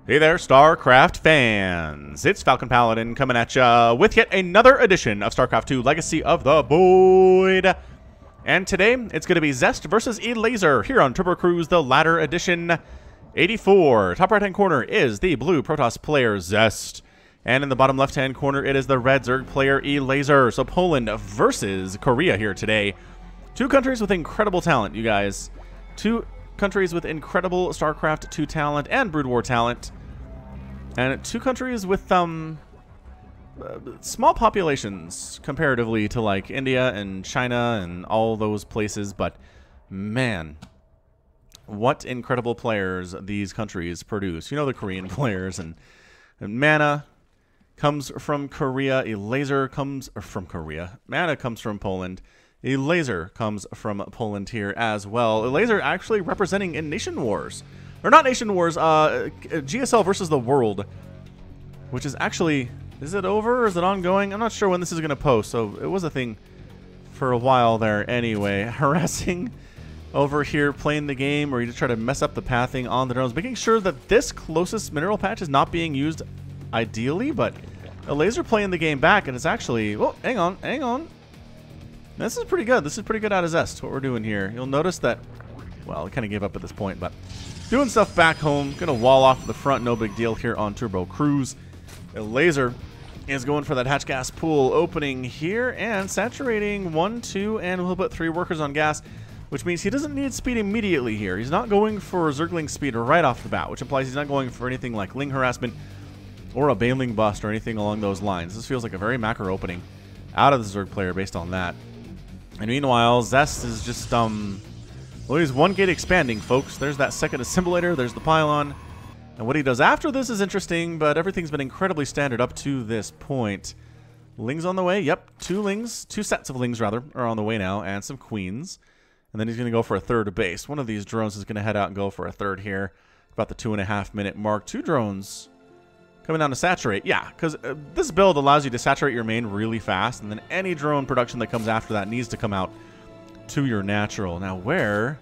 Hey there, Starcraft fans! It's Falcon Paladin coming at ya with yet another edition of Starcraft 2 Legacy of the Void. And today, it's going to be Zest versus Elazer here on Turbo Cruise, the Ladder Edition 84. Top right-hand corner is the blue Protoss player, Zest. And in the bottom left-hand corner, it is the red Zerg player, Elazer. So Poland versus Korea here today. Two countries with incredible talent, you guys. Two countries with incredible StarCraft 2 talent and Brood War talent. And two countries with small populations comparatively to like India and China and all those places. But man, what incredible players these countries produce. You know, the Korean players, and Mana comes from Korea. Elazer comes from Korea. Mana comes from Poland. Elazer comes from Poland here as well. Elazer actually representing in Nation Wars. Or not Nation Wars, GSL versus the World. Which is actually, is it over or is it ongoing? I'm not sure when this is going to post, so it was a thing for a while there anyway. Harassing over here, playing the game, or you just try to mess up the pathing on the drones. Making sure that this closest mineral patch is not being used ideally, but Elazer playing the game back, and it's actually, oh, hang on. This is pretty good. This is pretty good out of Zest, what we're doing here. You'll notice that, well, I kind of gave up at this point, but doing stuff back home. Going to wall off to the front, no big deal here on Turbo Cruise. Elazer is going for that hatch gas pool opening here and saturating 1, 2, and we'll put 3 workers on gas, which means he doesn't need speed immediately here. He's not going for Zergling speed right off the bat, which implies he's not going for anything like Ling harassment or a Baneling bust or anything along those lines. This feels like a very macro opening out of the Zerg player based on that. And meanwhile, Zest is just, well, he's one gate expanding, folks. There's that second assimilator, there's the pylon. And what he does after this is interesting, but everything's been incredibly standard up to this point. Lings on the way, yep, 2 sets of Lings, rather, are on the way now, and some Queens. And then he's going to go for a third base. One of these drones is going to head out and go for a third here, about the 2.5-minute mark. 2 drones coming down to saturate. Yeah, because this build allows you to saturate your main really fast, and then any drone production that comes after that needs to come out to your natural. Now, where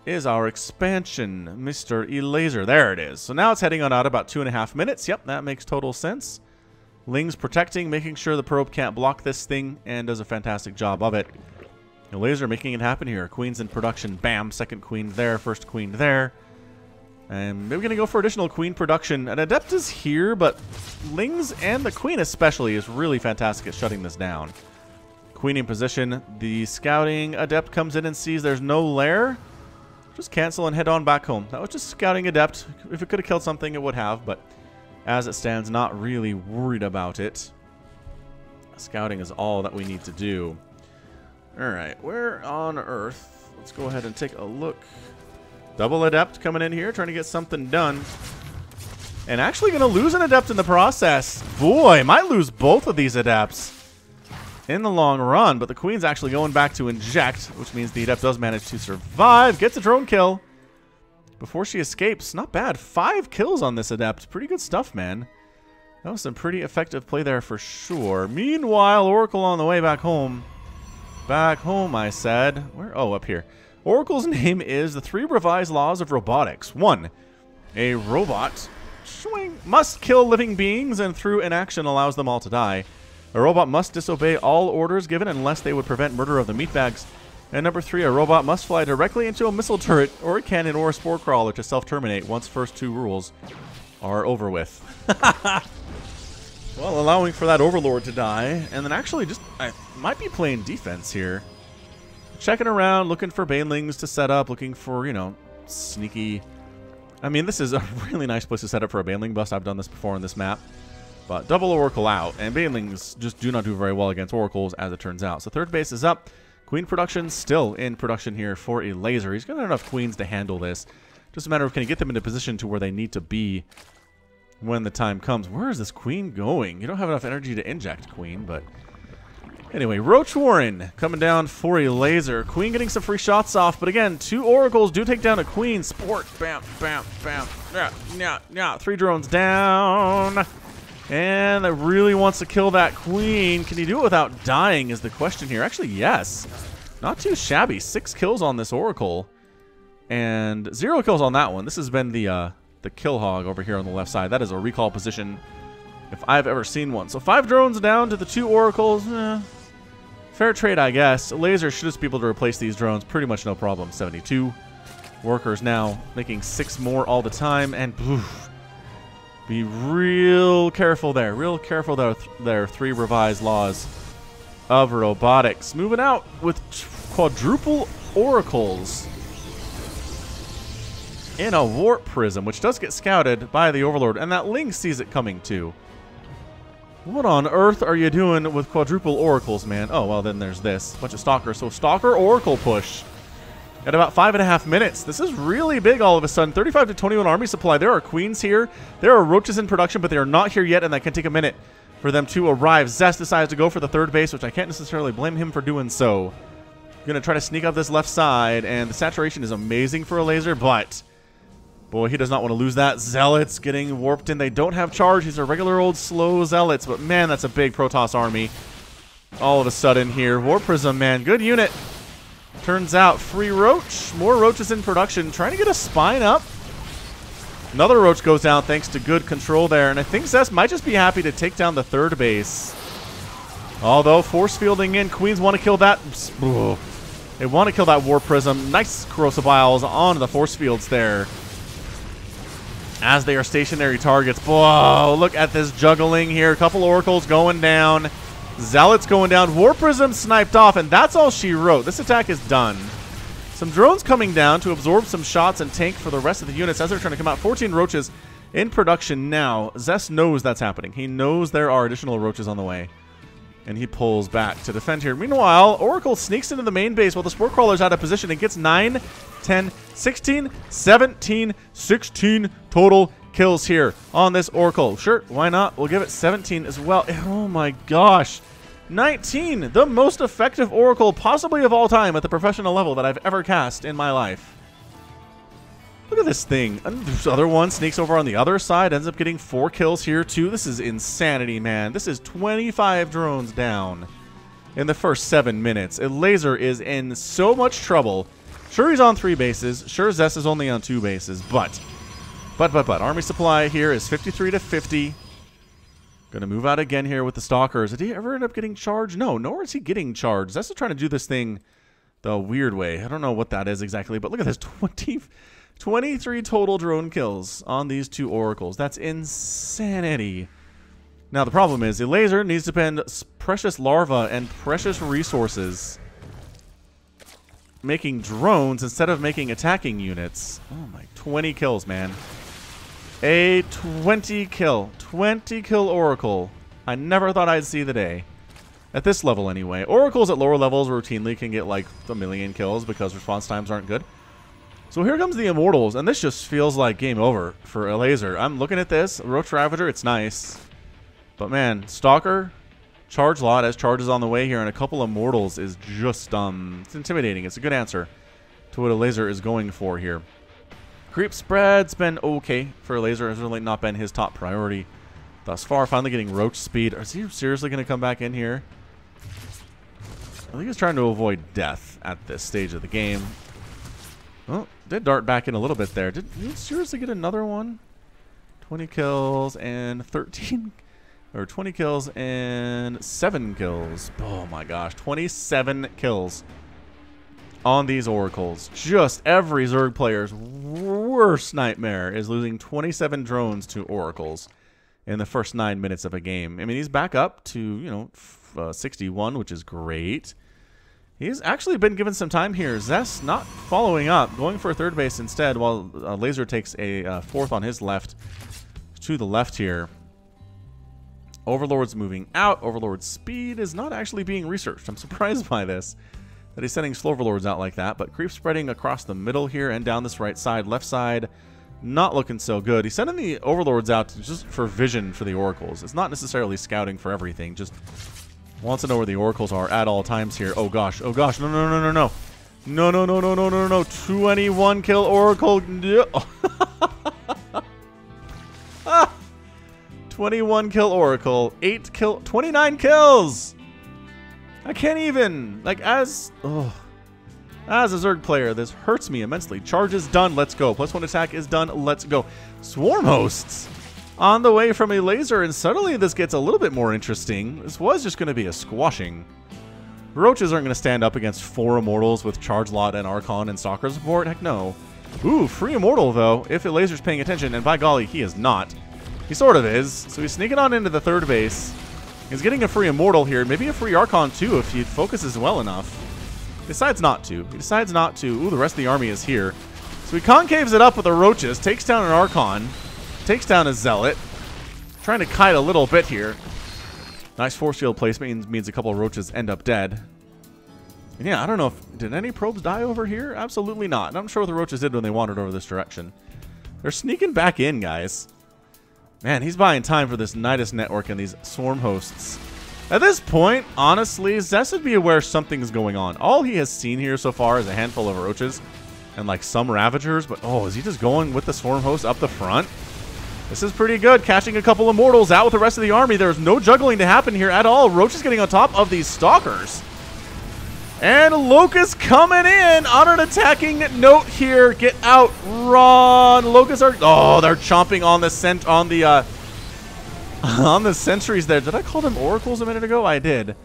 is our expansion, Mr. Elazer? There it is. So now it's heading on out about 2.5 minutes. Yep, that makes total sense. Ling's protecting, making sure the probe can't block this thing, and does a fantastic job of it. Elazer making it happen here. Queen's in production. Bam, second queen there, first queen there. And maybe we're going to go for additional queen production. An adept is here, but Lings and the queen especially is really fantastic at shutting this down. Queen in position. The scouting adept comes in and sees there's no lair. Just cancel and head on back home. That was just scouting adept. If it could have killed something, it would have, but as it stands, not really worried about it. Scouting is all that we need to do. Alright, where on earth? Let's go ahead and take a look. Double adept coming in here, trying to get something done. And actually going to lose an adept in the process. Boy, might lose both of these adepts in the long run. But the queen's actually going back to inject, which means the adept does manage to survive. Gets a drone kill before she escapes. Not bad. 5 kills on this adept. Pretty good stuff, man. That was some pretty effective play there for sure. Meanwhile, Oracle on the way back home. Back home, I said. Where? Oh, up here. Oracle's name is the 3 revised laws of robotics. 1. A robot must kill living beings and through inaction allows them all to die. A robot must disobey all orders given unless they would prevent murder of the meatbags. And number 3, a robot must fly directly into a missile turret or a cannon or a spore crawler to self-terminate once first 2 rules are over with. Well, allowing for that overlord to die. And then actually just, I might be playing defense here. Checking around, looking for banelings to set up, looking for, you know, sneaky. I mean, this is a really nice place to set up for a baneling bust. I've done this before on this map. But double Oracle out, and banelings just do not do very well against Oracles, as it turns out. So third base is up. Queen production still in production here for Elazer. He's got enough queens to handle this. Just a matter of can he get them into position to where they need to be when the time comes. Where is this queen going? You don't have enough energy to inject queen, but anyway, Roach Warren coming down for Elazer. Queen getting some free shots off, but again, 2 oracles do take down a queen. Sport, bam, bam, bam. Yeah. 3 drones down. And that really wants to kill that queen. Can he do it without dying is the question here. Actually, yes. Not too shabby. 6 kills on this oracle. And 0 kills on that one. This has been the the kill hog over here on the left side. That is a recall position if I've ever seen one. So 5 drones down to the 2 oracles. Fair trade, I guess. Elazer should just be able to replace these drones pretty much no problem. 72 workers now, making 6 more all the time. And oof, be real careful there. Real careful there. 3 revised laws of robotics. Moving out with quadruple oracles in a warp prism, which does get scouted by the Overlord, and that Ling sees it coming too. What on earth are you doing with quadruple oracles, man? Oh, well, then there's this. Bunch of stalkers. So stalker oracle push at about 5.5 minutes. This is really big all of a sudden. 35 to 21 army supply. There are queens here. There are roaches in production, but they are not here yet, and that can take a minute for them to arrive. Zest decides to go for the 3rd base, which I can't necessarily blame him for doing so. Gonna try to sneak up this left side, and the saturation is amazing for Elazer, but boy, he does not want to lose that. Zealots getting warped in. They don't have charge. These are regular old slow Zealots, but man, that's a big Protoss army. All of a sudden here. Warp Prism, man, good unit. Turns out, free Roach. More Roaches in production. Trying to get a spine up. Another Roach goes down thanks to good control there, and I think Zest might just be happy to take down the 3rd base. Although, force fielding in. Queens want to kill that. They want to kill that Warp Prism. Nice Corrosive Vials on the force fields there, as they are stationary targets. Whoa, look at this juggling here. A couple oracles going down. Zealots going down. Warp Prism sniped off, and that's all she wrote. This attack is done. Some drones coming down to absorb some shots and tank for the rest of the units as they're trying to come out. 14 roaches in production now. Zest knows that's happening. He knows there are additional roaches on the way, and he pulls back to defend here. Meanwhile, Oracle sneaks into the main base while the Spore Crawler's out of position and gets 9, 10, 16, 17, 16 total kills here on this Oracle. Sure, why not? We'll give it 17 as well. Oh my gosh. 19, the most effective Oracle possibly of all time at the professional level that I've ever cast in my life. Look at this thing. And this other one sneaks over on the other side, ends up getting 4 kills here too. This is insanity, man. This is 25 drones down in the first 7 minutes. Elazer is in so much trouble. Sure, he's on 3 bases. Sure, Zest is only on 2 bases, but army supply here is 53 to 50. Gonna move out again here with the stalkers. Did he ever end up getting charged? No, nor is he getting charged. Zest is trying to do this thing the weird way. I don't know what that is exactly, but look at this. 23 total drone kills on these 2 oracles. That's insanity. Now, the problem is Elazer needs to spend precious larvae and precious resources making drones instead of making attacking units. Oh my, 20 kills, man. A 20 kill Oracle. I never thought I'd see the day. At this level, anyway. Oracles at lower levels routinely can get like a million kills because response times aren't good. So here comes the Immortals, and this just feels like game over for Elazer. I'm looking at this. Roach Ravager, it's nice. But man, Stalker, charge lot as charges on the way here, and a couple Immortals is just, it's intimidating. It's a good answer to what Elazer is going for here. Creep spread's been okay for Elazer. Has really not been his top priority thus far. Finally getting Roach speed. Is he seriously going to come back in here? I think he's trying to avoid death at this stage of the game. Oh, did dart back in a little bit there. Did he seriously get another one? 20 kills and 13... Or 20 kills and 7 kills. Oh my gosh, 27 kills on these Oracles. Just every Zerg player's worst nightmare is losing 27 drones to Oracles in the first 9 minutes of a game. I mean, he's back up to, you know, 61, which is great. He's actually been given some time here. Zest not following up, going for a 3rd base instead, while Elazer takes a 4th on his left to the left here. Overlord's moving out. Overlord's speed is not actually being researched. I'm surprised by this, that he's sending slow Overlords out like that. But creep spreading across the middle here and down this right side. Left side, not looking so good. He's sending the Overlords out just for vision for the Oracles. It's not necessarily scouting for everything. Just wants to know where the Oracles are at all times here. Oh gosh, no, no, no, no, no, no. No, no, no, no, no, no, no. 21 kill Oracle. 21 kill Oracle, 29 kills. I can't even, like, as, oh, As a Zerg player, this hurts me immensely. Charge is done. Let's go. +1 attack is done. Let's go. Swarm hosts on the way from Elazer, and suddenly this gets a little bit more interesting. This was just going to be a squashing. Roaches aren't going to stand up against 4 Immortals with Charge Lot and Archon and Stalker support. Heck no. Ooh, free Immortal, though, if Elazer's paying attention, and by golly, he is not. He sort of is. So he's sneaking on into the 3rd base. He's getting a free Immortal here, maybe a free Archon, too, if he focuses well enough. Decides not to. He decides not to. Ooh, the rest of the army is here. So he concaves it up with the Roaches, takes down an Archon, takes down a Zealot. Trying to kite a little bit here. Nice force field placement means a couple of Roaches end up dead. And yeah, I don't know if... Did any probes die over here? Absolutely not. I'm sure what the Roaches did when they wandered over this direction. They're sneaking back in, guys. Man, he's buying time for this Nidus network and these swarm hosts. At this point, honestly, Zest would be aware something's going on. All he has seen here so far is a handful of Roaches and like some Ravagers, but oh, is he just going with the swarm host up the front? This is pretty good, catching a couple Immortals out with the rest of the army. There's no juggling to happen here at all. Roach is getting on top of these Stalkers. And Locust coming in on an attacking note here. Get out, run. Locusts are... Oh, they're chomping on the on the sentries there. Did I call them oracles a minute ago? I did.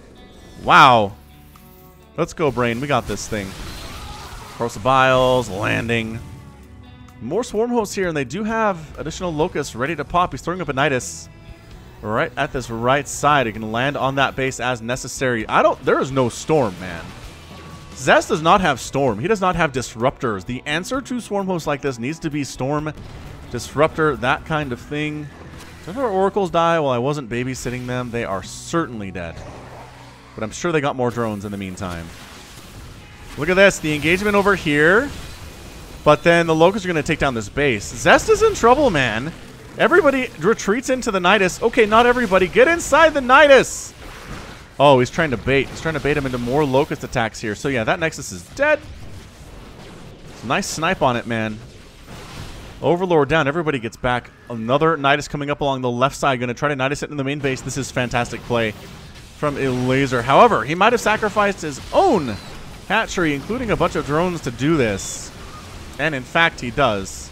Wow. Let's go, Brain. We got this thing. Corrosive Vials, landing. More swarm hosts here, and they do have additional locusts ready to pop. He's throwing up a Nidus right at this right side. He can land on that base as necessary. There is no storm, man. Zest does not have storm. He does not have disruptors. The answer to swarm hosts like this needs to be storm, disruptor, that kind of thing. If our oracles die while I wasn't babysitting them, they are certainly dead. But I'm sure they got more drones in the meantime. Look at this. The engagement over here. But then the Locusts are going to take down this base. Zest is in trouble, man. Everybody retreats into the Nidus. Okay, not everybody. Get inside the Nidus. Oh, he's trying to bait. He's trying to bait him into more Locust attacks here. So yeah, that Nexus is dead. Nice snipe on it, man. Overlord down. Everybody gets back. Another Nidus coming up along the left side. Going to try to Nidus it in the main base. This is fantastic play from Elazer. However, he might have sacrificed his own hatchery, including a bunch of drones, to do this. And in fact, he does.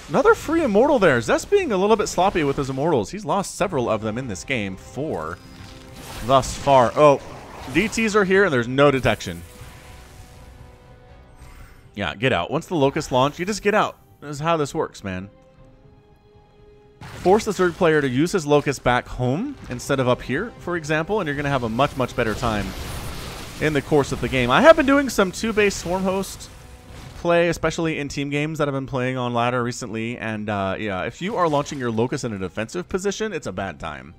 Another free Immortal there. Zest being a little bit sloppy with his Immortals. He's lost several of them in this game. 4 thus far. Oh, DTs are here and there's no detection. Yeah, get out. Once the Locust launch, you just get out. This is how this works, man. Force the Zerg player to use his Locust back home instead of up here, for example, and you're going to have a much, much better time in the course of the game. I have been doing some 2-base Swarm Host play, especially in team games that I've been playing on ladder recently, and yeah, if you are launching your Locust in a defensive position, it's a bad time.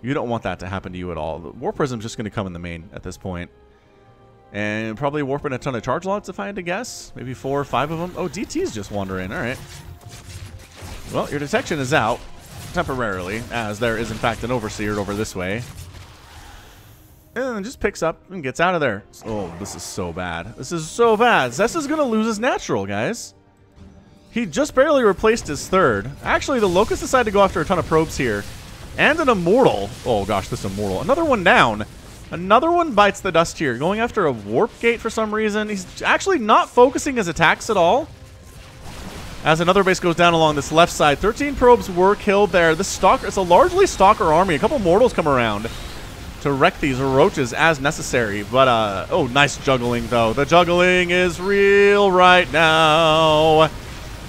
You don't want that to happen to you at all. The War Prism's just going to come in the main at this point. And probably warping a ton of charge lots, if I had to guess. Maybe 4 or 5 of them. Oh, DT's just wandering. All right. Well, your detection is out temporarily, as there is, in fact, an Overseer over this way. And then just picks up and gets out of there. Oh, this is so bad. This is so bad. Zest is going to lose his natural, guys. He just barely replaced his 3rd. Actually, the Locust decided to go after a ton of probes here. And an Immortal. Oh, gosh, this Immortal. Another one down. Another one bites the dust here. Going after a Warp Gate for some reason. He's actually not focusing his attacks at all. As another base goes down along this left side. 13 probes were killed there. This Stalker, it's a largely Stalker army. A couple Mortals come around to wreck these Roaches as necessary. But, oh, nice juggling, though. The juggling is real right now.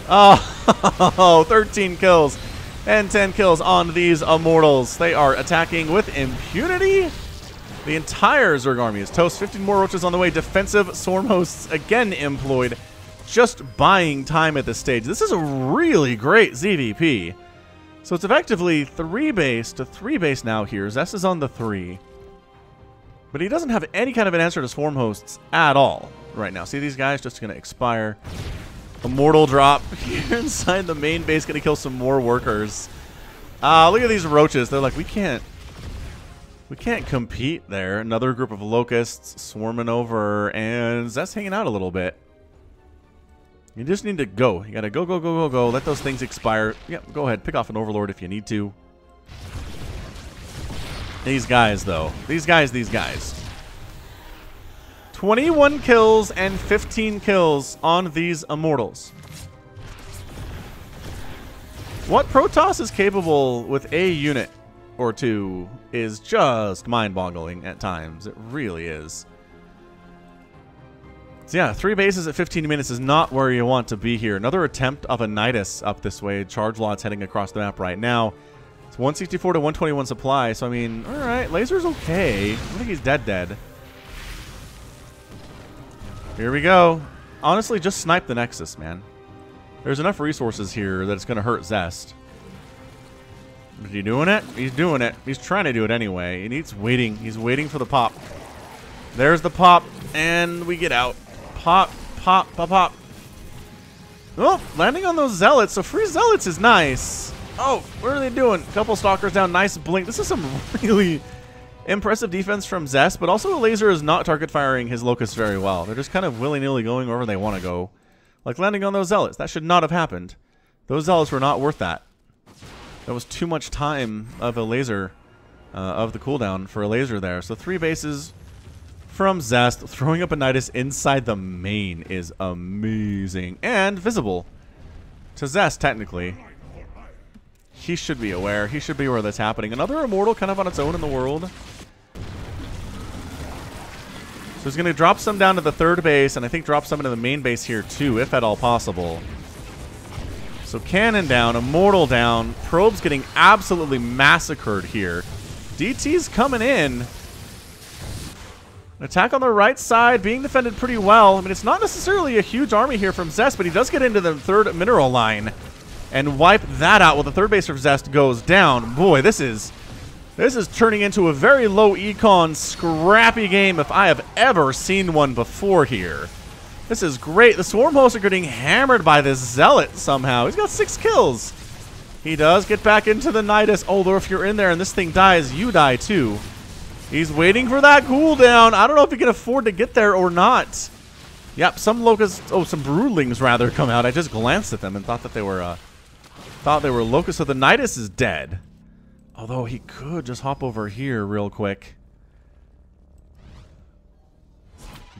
Oh, 13 kills and 10 kills on these Immortals. They are attacking with impunity. The entire Zerg army is toast. 15 more Roaches on the way. Defensive Swarm Hosts again employed. Just buying time at this stage. This is a really great ZVP. So it's effectively 3-base to 3-base now here. Zest is on the 3. But he doesn't have any kind of an answer to Swarm Hosts at all right now. See these guys just going to expire. Immortal drop here inside the main base. Going to kill some more workers. Look at these Roaches. They're like, we can't compete there. Another group of Locusts swarming over. And Zest hanging out a little bit. You just need to go. You gotta go, go, go, go, go. Let those things expire. Yep, go ahead. Pick off an Overlord if you need to. These guys, though. These guys. 21 kills and 15 kills on these Immortals. What Protoss is capable with a unit or two is just mind-boggling at times. It really is. So yeah, 3 bases at 15 minutes is not where you want to be here. Another attempt of a Nidus up this way. Charge Lot's heading across the map right now. It's 164 to 121 supply, so I mean, alright, Lazer's okay. I think he's dead. Here we go. Honestly, just snipe the Nexus, man. There's enough resources here that it's going to hurt Zest. Is he doing it? He's doing it. He's trying to do it anyway. And he's waiting. He's waiting for the pop. There's the pop, and we get out. Pop, pop, pop, pop. Oh, landing on those Zealots. So free Zealots is nice. Oh, what are they doing? A couple Stalkers down. Nice blink. This is some really impressive defense from Zest, but also Elazer is not target firing his Locusts very well. They're just kind of willy-nilly going wherever they want to go. Like landing on those Zealots. That should not have happened. Those Zealots were not worth that. That was too much time of Elazer, of the cooldown for Elazer there. So 3 bases from Zest. Throwing up a Nidus inside the main is amazing. And visible to Zest, technically. He should be aware. He should be aware that's happening. Another Immortal kind of on its own in the world. So he's going to drop some down to the 3rd base, and I think drop some into the main base here too, if at all possible. So Cannon down, Immortal down, Probe's getting absolutely massacred here. DT's coming in. An attack on the right side, being defended pretty well. I mean, it's not necessarily a huge army here from Zest, but he does get into the 3rd mineral line and wipe that out while the 3rd base for Zest goes down. Boy, this is turning into a very low econ, scrappy game if I have ever seen one before here. This is great. The Swarm hosts are getting hammered by this Zealot somehow. He's got 6 kills. He does get back into the Nidus. Although if you're in there and this thing dies, you die too. He's waiting for that cooldown. I don't know if he can afford to get there or not. Yep, some Locusts, some Broodlings rather come out. I just glanced at them and thought that they were Locusts. So the Nidus is dead. Although he could just hop over here real quick.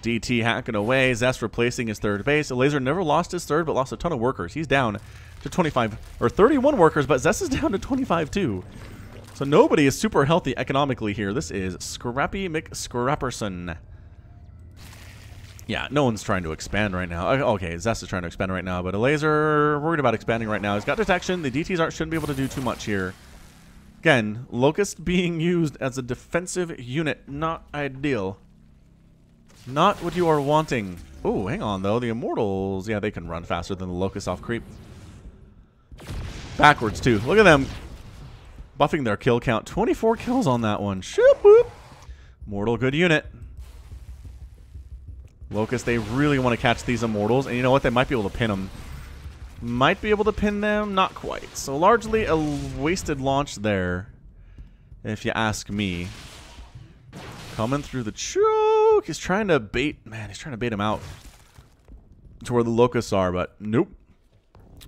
DT hacking away. Zest replacing his 3rd base. Elazer never lost his 3rd, but lost a ton of workers. He's down to 25 or 31 workers, but Zest is down to 25 too. So nobody is super healthy economically here. This is Scrappy McScrapperson. Yeah, no one's trying to expand right now. Okay, Zest is trying to expand right now, but Elazer worried about expanding right now. He's got detection. The DTs shouldn't be able to do too much here. Again, Locust being used as a defensive unit. Not ideal. Not what you are wanting. Oh, hang on, though. The Immortals, yeah, they can run faster than the Locusts off creep. Backwards, too. Look at them. Buffing their kill count. 24 kills on that one. Shoop, whoop. Immortal, good unit. Locust, they really want to catch these Immortals. And you know what? They might be able to pin them. Might be able to pin them. Not quite. So largely a wasted launch there, if you ask me. Coming through the choke. He's trying to bait. Man, he's trying to bait him out to where the Locusts are, but nope.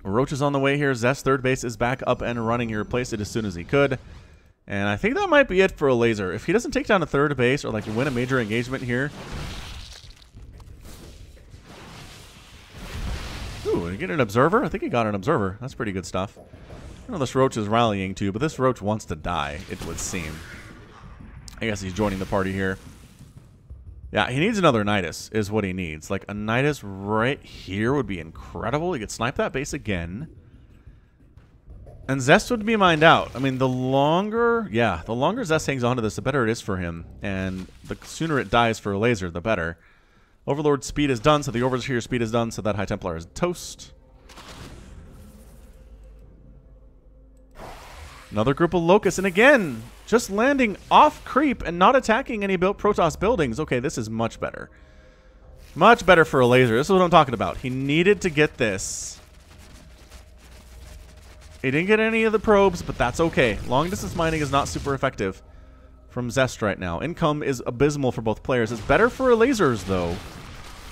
Roach is on the way here. Zest's 3rd base is back up and running. He replaced it as soon as he could. And I think that might be it for Elazer. If he doesn't take down a 3rd base or like win a major engagement here. Ooh, did he get an observer? I think he got an observer. That's pretty good stuff. I don't know this Roach is rallying to, but this Roach wants to die, it would seem. I guess he's joining the party here. Yeah, he needs another Nidus, is what he needs. Like, a Nidus right here would be incredible. He could snipe that base again. And Zest would be mined out. I mean, the longer Zest hangs on to this, the better it is for him. And the sooner it dies for Elazer, the better. Overlord's speed is done, so the Overseer's speed is done, so that High Templar is toast. Another group of Locusts, and again, just landing off creep and not attacking any Protoss buildings. Okay, this is much better. Much better for Elazer. This is what I'm talking about. He needed to get this. He didn't get any of the probes, but that's okay. Long distance mining is not super effective from Zest right now. Income is abysmal for both players. It's better for Elazer's, though.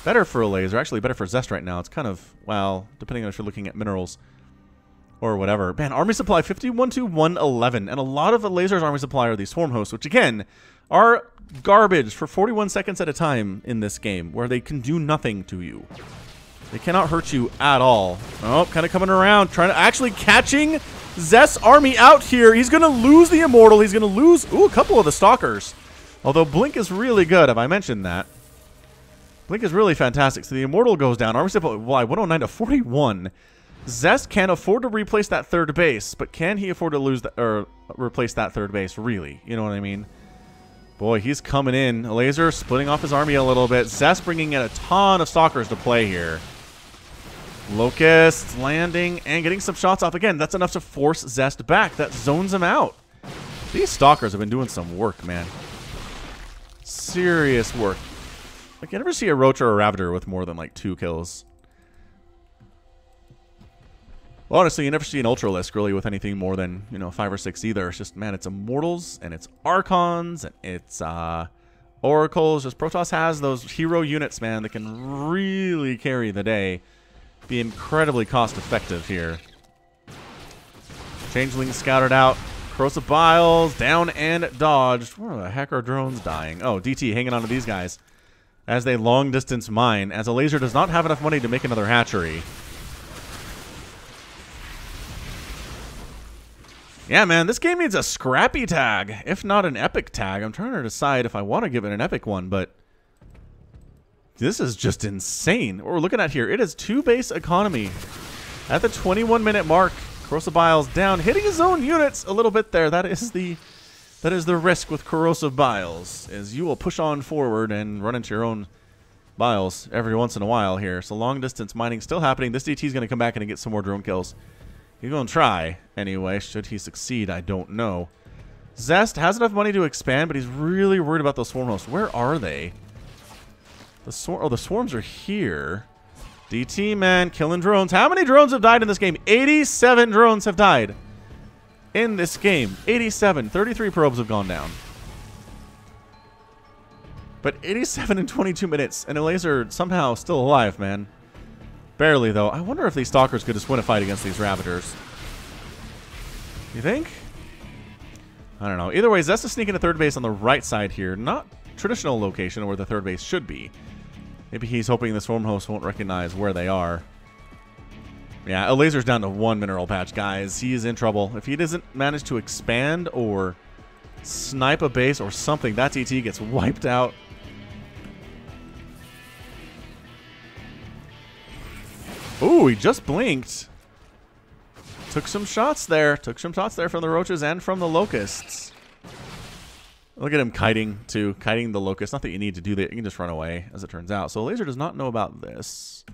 Better for Elazer. Actually, better for Zest right now. It's kind of, well, depending on if you're looking at minerals or whatever. Man, army supply 51 to 111. And a lot of Elazer's army supply are these swarm hosts, which, again, are garbage for 41 seconds at a time in this game, where they can do nothing to you. They cannot hurt you at all. Oh, kind of coming around, trying to actually catching Zest's army out here. He's going to lose the Immortal. He's going to lose, ooh, a couple of the Stalkers. Although Blink is really good, have I mentioned that? Blink is really fantastic. So the Immortal goes down. Army Step, why, 109 to 41. Zest can't afford to replace that third base, but can he afford to lose or replace that third base, really? You know what I mean? Boy, he's coming in. Elazer splitting off his army a little bit. Zest bringing in a ton of Stalkers to play here. Locusts landing and getting some shots off. Again, that's enough to force Zest back. That zones him out. These Stalkers have been doing some work, man. Serious work. Like, you never see a Roach or a Ravager with more than, like, 2 kills. Well, honestly, you never see an Ultralisk really with anything more than, you know, 5 or 6 either. It's just, man, it's Immortals, and it's Archons, and it's Oracles. Just Protoss has those hero units, man, that can really carry the day. Be incredibly cost-effective here. Changeling scouted out. Corrosive Biles down and dodged. Where the heck are drones dying? Oh, DT hanging on to these guys as they long-distance mine, as Elazer does not have enough money to make another hatchery. Yeah, man, this game needs a scrappy tag, if not an epic tag. I'm trying to decide if I want to give it an epic one, but this is just insane. What we're looking at here, it is 2 base economy at the 21-minute mark. Corrosive Biles down, hitting his own units a little bit there. That is the risk with Corrosive Biles, is you will push on forward and run into your own Biles every once in a while here. So long distance mining still happening. This DT is going to come back and get some more drone kills. He's going to try anyway. Should he succeed, I don't know. Zest has enough money to expand, but he's really worried about those swarm hosts. Where are they? The swarms are here. DT, man, killing drones. How many drones have died in this game? 87 drones have died in this game. 87. 33 probes have gone down. But 87 in 22 minutes, and Elazer somehow still alive, man. Barely, though. I wonder if these Stalkers could just win a fight against these Ravagers. You think? I don't know. Either way, Zest is sneaking a third base on the right side here. Not traditional location where the third base should be. Maybe he's hoping the Swarm Host won't recognize where they are. Yeah, Elazer's down to 1 mineral patch, guys. He is in trouble. If he doesn't manage to expand or snipe a base or something, that TT gets wiped out. Ooh, he just blinked. Took some shots there. Took some shots there from the Roaches and from the Locusts. Look at him kiting, too. Kiting the Locust. Not that you need to do that. You can just run away, as it turns out. So Elazer does not know about this.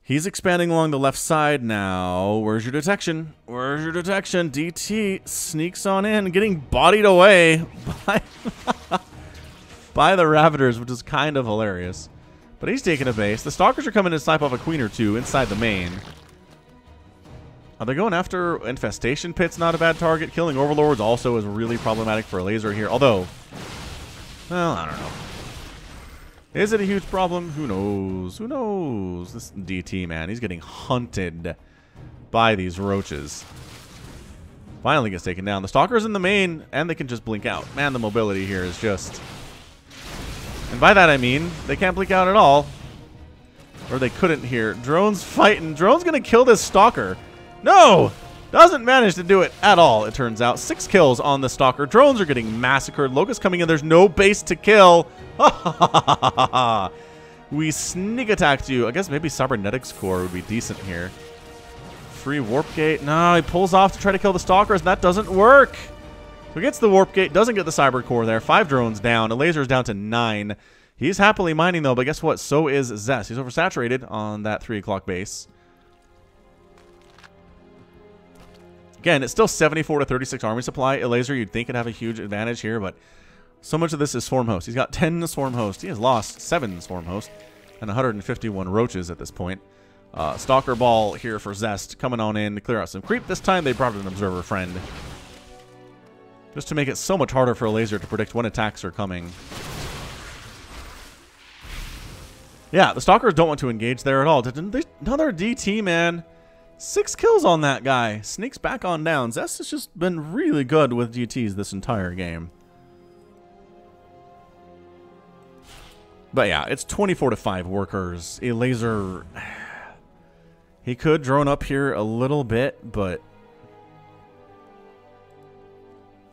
He's expanding along the left side now. Where's your detection? Where's your detection? DT sneaks on in, getting bodied away by the Ravagers, which is kind of hilarious. But he's taking a base. The Stalkers are coming to snipe off a queen or two inside the main. Are they going after Infestation Pit's not a bad target. Killing Overlords also is really problematic for Elazer here. Although, well, I don't know. Is it a huge problem? Who knows? Who knows? This DT, man, he's getting hunted by these Roaches. Finally gets taken down. The Stalker's in the main, and they can just blink out. Man, the mobility here is just... And by that I mean, they can't blink out at all. Or they couldn't here. Drone's fighting. Drone's going to kill this Stalker. No! Doesn't manage to do it at all, it turns out. 6 kills on the Stalker. Drones are getting massacred. Locust coming in. There's no base to kill. We sneak attacked you. I guess maybe Cybernetics Core would be decent here. Free Warp Gate. No, he pulls off to try to kill the Stalkers, and that doesn't work. So he gets the Warp Gate, doesn't get the Cyber Core there. 5 drones down. Elazer is down to 9. He's happily mining, though, but guess what? So is Zest. He's oversaturated on that 3 o'clock base. Again, it's still 74 to 36 army supply. Elazer, you'd think, would have a huge advantage here, but so much of this is Swarm Host. He's got 10 Swarm Host. He has lost 7 Swarm Host and 151 Roaches at this point. Stalker Ball here for Zest, coming on in to clear out some creep. This time they brought an Observer Friend, just to make it so much harder for Elazer to predict when attacks are coming. Yeah, the Stalkers don't want to engage there at all. Another DT, man. 6 kills on that guy. Sneaks back on down. Zest has just been really good with GTs this entire game. But yeah, it's 24-5 workers. Elazer, he could drone up here a little bit, but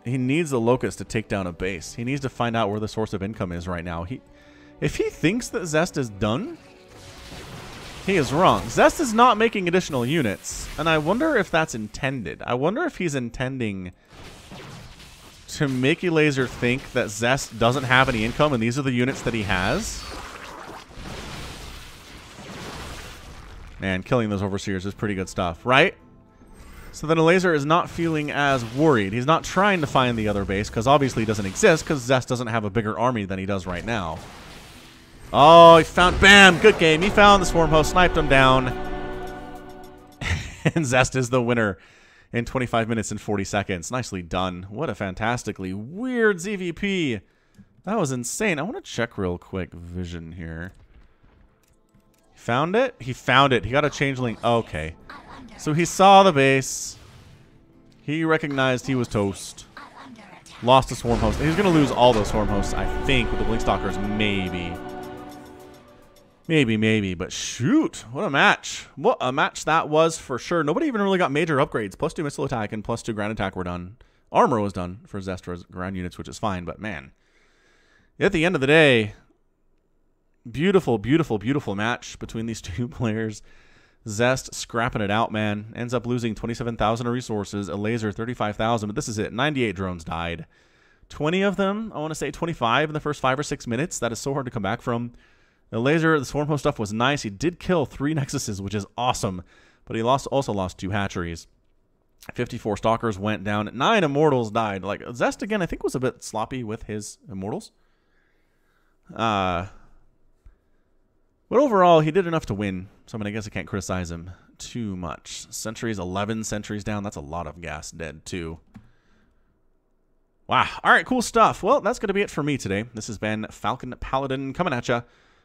he needs the Locust to take down a base. He needs to find out where the source of income is right now. If he thinks that Zest is done, he is wrong. Zest is not making additional units, and I wonder if that's intended. I wonder if he's intending to make Elazer think that Zest doesn't have any income and these are the units that he has. Man, killing those overseers is pretty good stuff, right? So then Elazer is not feeling as worried. He's not trying to find the other base, because obviously it doesn't exist, because Zest doesn't have a bigger army than he does right now. Oh, he found... Bam! Good game. He found the swarm host, sniped him down. And Zest is the winner in 25 minutes and 40 seconds. Nicely done. What a fantastically weird ZVP. That was insane. I want to check real quick vision here. Found it? He found it. He got a changeling. Okay. So he saw the base. He recognized he was toast. Lost a swarm host. He's going to lose all those swarm hosts, I think, with the blink stalkers. Maybe. Maybe. But shoot. What a match. What a match that was for sure. Nobody even really got major upgrades. +2 missile attack and +2 ground attack were done. Armor was done for Zest ground units, which is fine. But man, at the end of the day, beautiful, beautiful, beautiful match between these two players. Zest scrapping it out, man. Ends up losing 27,000 resources. Elazer 35,000. But this is it. 98 drones died. 20 of them, I want to say 25 in the first 5 or 6 minutes. That is so hard to come back from. Elazer, the swarm host stuff was nice. He did kill 3 nexuses, which is awesome. But he also lost 2 hatcheries. 54 stalkers went down. 9 immortals died. Like, Zest, again, I think was a bit sloppy with his immortals. But overall, he did enough to win. So, I mean, I guess I can't criticize him too much. Sentries, 11 sentries down. That's a lot of gas dead, too. Wow. All right, cool stuff. Well, that's going to be it for me today. This has been Falcon Paladin coming at you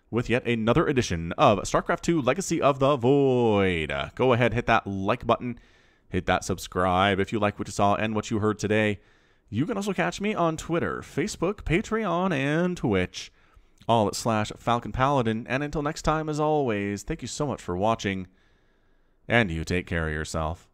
with yet another edition of StarCraft 2 Legacy of the Void. Go ahead, hit that like button. Hit that subscribe if you like what you saw and what you heard today. You can also catch me on Twitter, Facebook, Patreon, and Twitch. All at /Falcon Paladin. And until next time, as always, thank you so much for watching. And you take care of yourself.